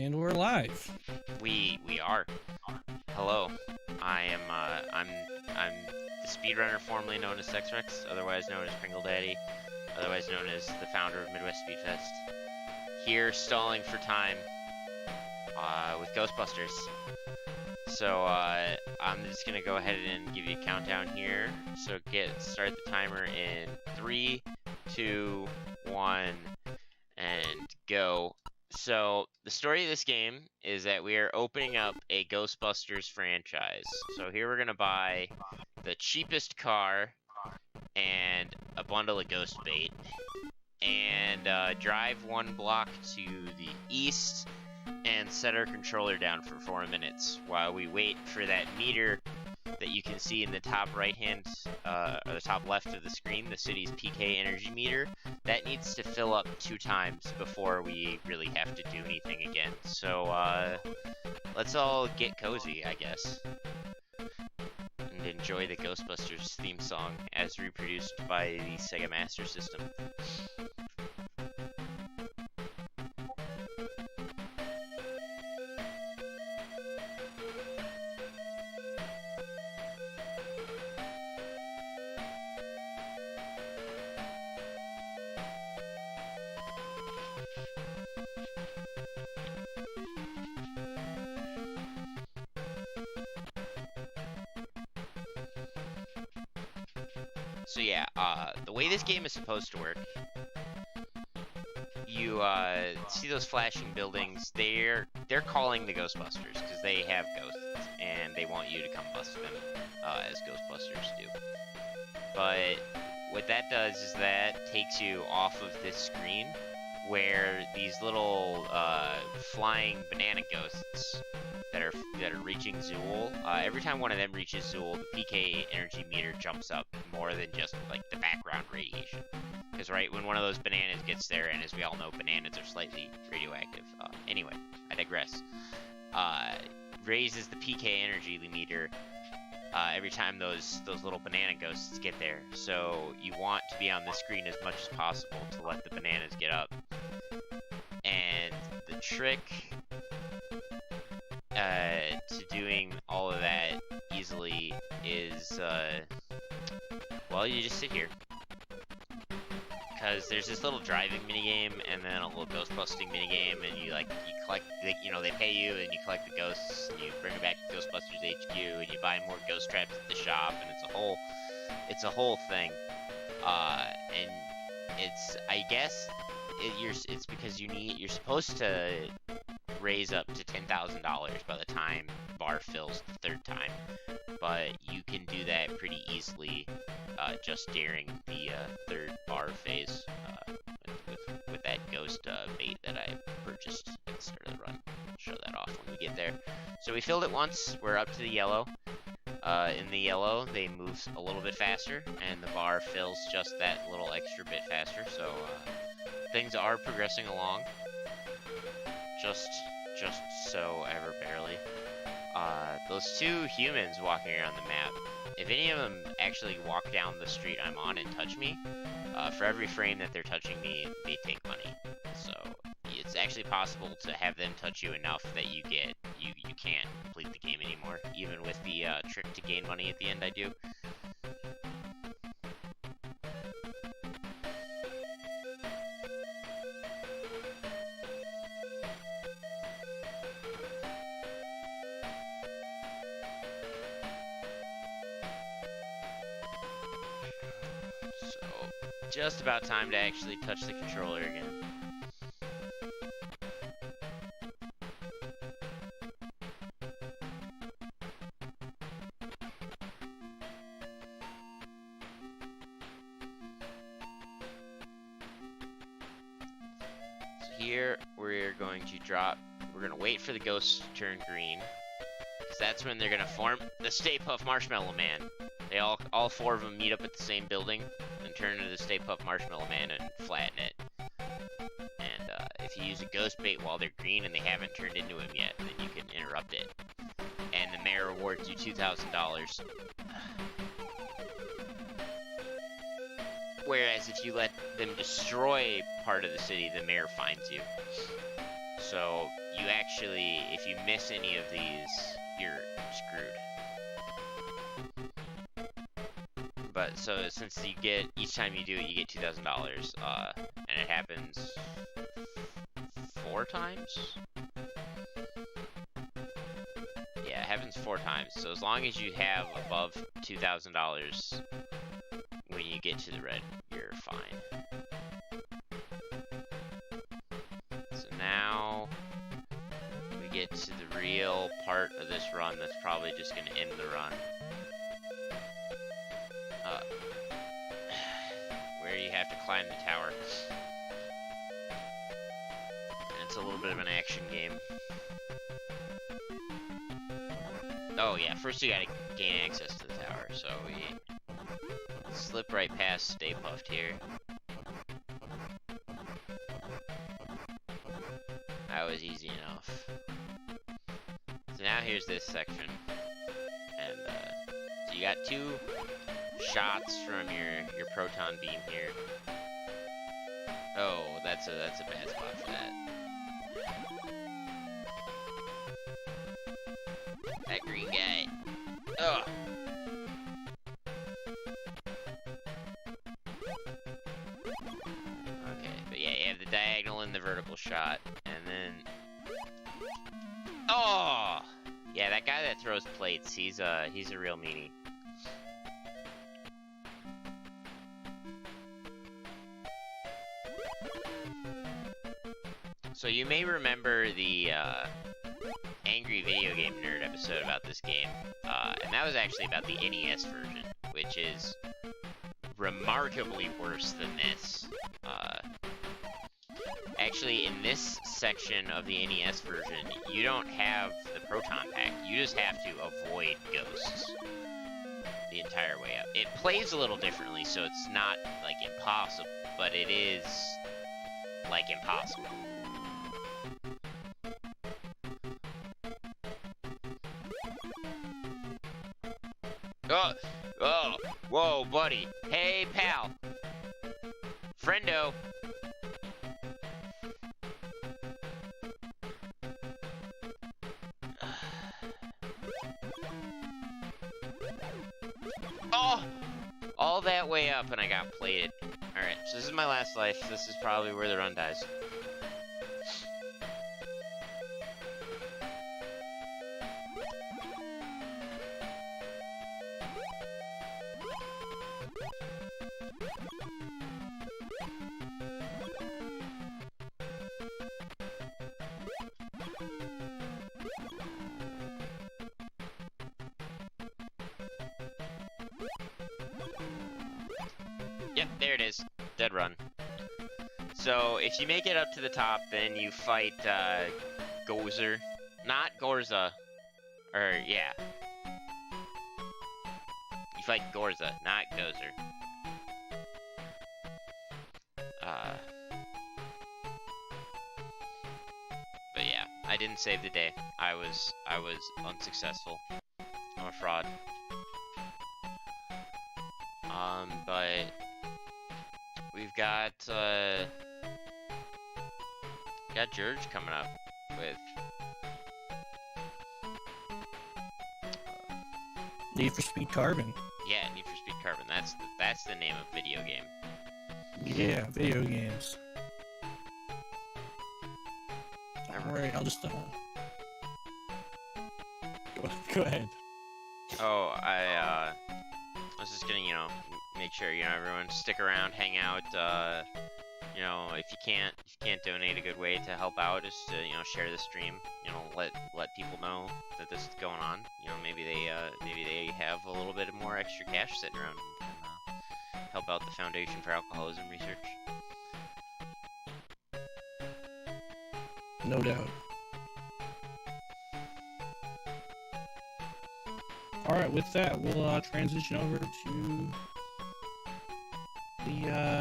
And we're live. We are. Hello. I'm the speedrunner formerly known as SexRex, otherwise known as Pringle Daddy, otherwise known as the founder of Midwest Speedfest. Here stalling for time with Ghostbusters. So I'm just gonna go ahead and give you a countdown here. So start the timer in 3, 2, 1, and go. So the story of this game is that we are opening up a Ghostbusters franchise. So here we're gonna buy the cheapest car and a bundle of ghost bait, and drive 1 block to the east and set our controller down for 4 minutes while we wait for that meter that you can see in the top right hand or the top left of the screen, the city's PK energy meter. That needs to fill up 2 times before we really have to do anything again. So let's all get cozy, I guess, and enjoy the Ghostbusters theme song as reproduced by the Sega Master System. So yeah, the way this game is supposed to work, you see those flashing buildings. They're calling the Ghostbusters because they have ghosts and they want you to come bust them, as Ghostbusters do. But what that does is that takes you off of this screen where these little flying banana ghosts that are reaching Zool. Every time one of them reaches Zool, the PK energy meter jumps up more than just like the background radiation. Because right when one of those bananas gets there, and as we all know, bananas are slightly radioactive. Anyway, I digress. Raises the PK energy meter every time those little banana ghosts get there. So you want to be on the screen as much as possible to let the bananas get up. And the trick to doing all of that easily is, well, you just sit here. Because there's this little driving minigame and then a little ghost busting minigame, and you collect, they pay you and you collect the ghosts and you bring them back to Ghostbusters HQ and you buy more ghost traps at the shop, and it's a whole thing. And I guess it's because you're supposed to raise up to $10,000 by the time bar fills the 3rd time, but you can do that pretty easily just during the 3rd bar phase with that ghost bait that I purchased at the start of the run. I'll show that off when we get there. So we filled it once. We're up to the yellow. In the yellow, they move a little bit faster, and the bar fills just that little extra bit faster. So things are progressing along. Just so ever barely. Those 2 humans walking around the map, if any of them actually walk down the street I'm on and touch me, for every frame that they're touching me, they take money. So it's actually possible to have them touch you enough that you can't complete the game anymore, even with the trick to gain money at the end I do. Just about time to actually touch the controller again. So here we're going to wait for the ghosts to turn green, because that's when they're going to form the Stay Puft Marshmallow Man. They all 4 of them meet up at the same building and turn into the Stay Puft Marshmallow Man and flatten it. And if you use a ghost bait while they're green and they haven't turned into him yet, then you can interrupt it. And the mayor rewards you $2,000. Whereas if you let them destroy part of the city, the mayor fines you. So you actually, if you miss any of these, you're screwed. But so since you get, each time you do it, you get $2,000, and it happens 4 times? Yeah, it happens 4 times. So as long as you have above $2,000 when you get to the red, you're fine. So now we get to the real part of this run that's probably just going to end the run. Where you have to climb the tower. And it's a little bit of an action game. Oh yeah, first you gotta gain access to the tower, so we slip right past Stay Puffed here. That was easy enough. So now here's this section. And so you got 2 shots from your proton beam here. Oh, that's a bad spot for that. That green guy. Ugh. Okay, but yeah, you have the diagonal and the vertical shot, and then. Oh, yeah, that guy that throws plates, he's a real meanie. So you may remember the Angry Video Game Nerd episode about this game, and that was actually about the NES version, which is remarkably worse than this. Actually, in this section of the NES version, you don't have the proton pack, you just have to avoid ghosts the entire way up. It plays a little differently, so it's not, like, impossible, but it is, like, impossible. Oh, whoa, buddy. Hey, pal. Friendo. Oh, all that way up and I got plated. Alright, so this is my last life. This is probably where the run dies. Yep, there it is. Dead run. So, if you make it up to the top, then you fight, Gozer. Not Gorza. Or, yeah. You fight Gorza, not Gozer. But yeah, I didn't save the day. I was unsuccessful. I'm a fraud. But we've got George coming up with Need for Speed Carbon. yeah, Need for Speed Carbon. That's the name of video game. Yeah, video games. Alright, I'll just go ahead. Oh, I was just gonna, make sure, everyone stick around, hang out, if you can't donate, a good way to help out is to, share the stream, let people know that this is going on, maybe they have a little bit more extra cash sitting around and help out the Foundation for Alcoholism Research. No doubt. Alright, with that, we'll transition over to the